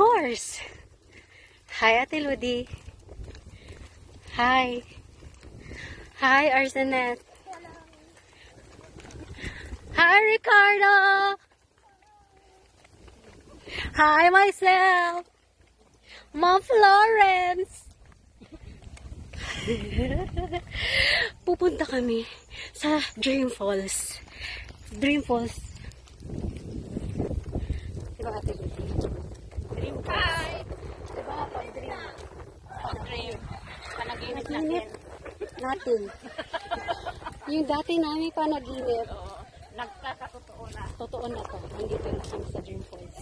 course. Hi, Ate Ludi. Hi. Hi, Arsenet. Hi, Ricardo. Hi, myself. Mom Florence. Pupunta kami sa Dream Falls. Dream Falls. Diba, Ate Ludi? Dream Falls. Hi! Diba, pag-dream? Dream. Panaginip Panaginip natin. natin. Yung dati namin panaginip, Oo. Nagkakatotoo na. totoo na to. Nandito na kami sa Dream Falls.